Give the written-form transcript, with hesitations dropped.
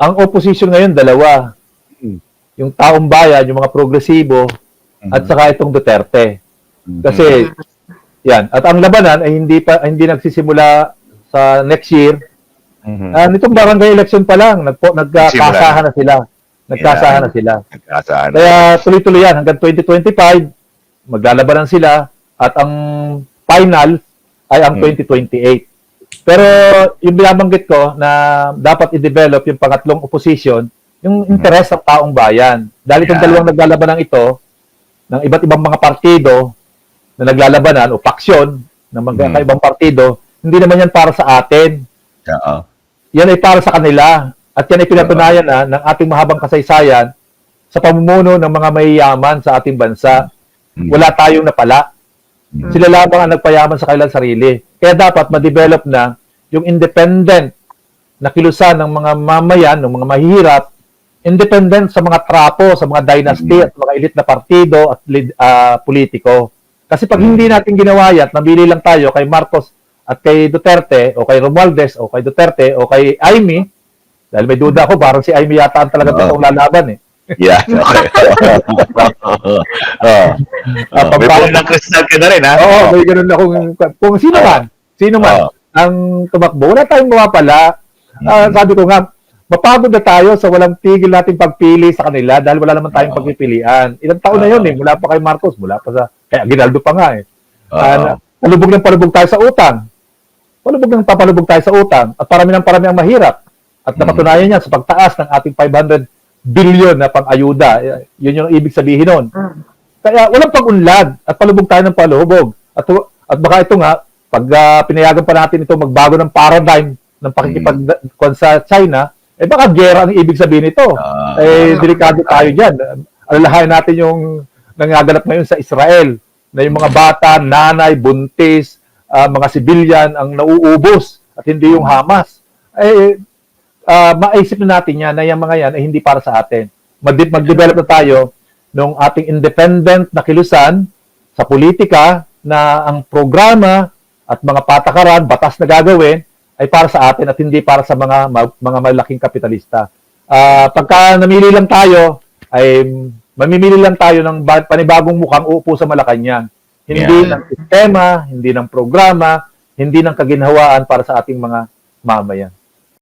ang opposition ngayon, dalawa. Yung taong bayan, yung mga progresibo, at saka itong Duterte. Kasi, yan. At ang labanan ay hindi nagsisimula sa next year. Nitong barangay election pa lang, nagkasahan na sila. Nagkasahan na sila. Kaya tuloy-tuloy yan. Hanggang 2025, maglalabanan sila. At ang final ay ang 2028. Pero yung binabanggit ko na dapat i-develop yung pangatlong opposition, yung interes ng taong bayan. Dahil itong dalawang naglalabanan ito, ng iba't ibang mga partido na naglalabanan o paksyon ng mga ibang partido, hindi naman yan para sa atin. Yan ay para sa kanila. At yan ay pinatunayan na ng ating mahabang kasaysayan sa pamumuno ng mga mayayaman sa ating bansa. Wala tayong napala. Sila lamang ang nagpayaman sa kanilang sarili. Kaya dapat ma-develop na yung independent na kilusan ng mga mamayan, ng mga mahihirap, independent sa mga trapo, sa mga dynasty at mga elite na partido at politiko. Kasi pag hindi natin ginawa yan, nabili lang tayo kay Marcos at kay Duterte, o kay Romualdez, o kay Duterte, o kay Aimee, dahil may duda ako, parang si Aimee yata ang talaga totoong lalaban eh. Yeah, okay. May puno ng kristal ka na rin, ha? Oo, may ganun akong, kung sino man ang tumakbo, wala tayong mawapala. Sabi ko nga, mapagod na tayo sa walang tigil nating pagpili sa kanila dahil wala naman tayong pagpipilian. Ilang taon na yun eh, mula pa kay Marcos, mula pa sa, kaya Ginaldo pa nga eh. Palubog tayo sa utang. Palubog tayo sa utang at parami ang mahirap. At napatunayan niya sa pagtaas ng ating 500 billion na pang-ayuda. Yun yung ibig sabihin nun. Kaya walang pag-unlad at palubog tayo ng palubog. At baka ito nga, pag pinayagan pa natin ito magbago ng paradigm ng pakikipag sa China, eh baka gera ang ibig sabihin nito. Delikado tayo dyan. Alalahanin natin yung nangaganap ngayon sa Israel, na yung mga bata, nanay, buntis, mga civilian ang nauubos at hindi yung Hamas. Maisip na natin yan na yung mga yan ay hindi para sa atin. Mag-develop na tayo ng ating independent na kilusan sa politika na ang programa at mga patakaran, batas na gagawin ay para sa atin at hindi para sa mga malaking kapitalista. Pagka namili lang tayo, ay mamimili lang tayo ng panibagong mukhang uupo sa Malacanang. Hindi ng sistema, hindi ng programa, hindi ng kaginhawaan para sa ating mga mamayan.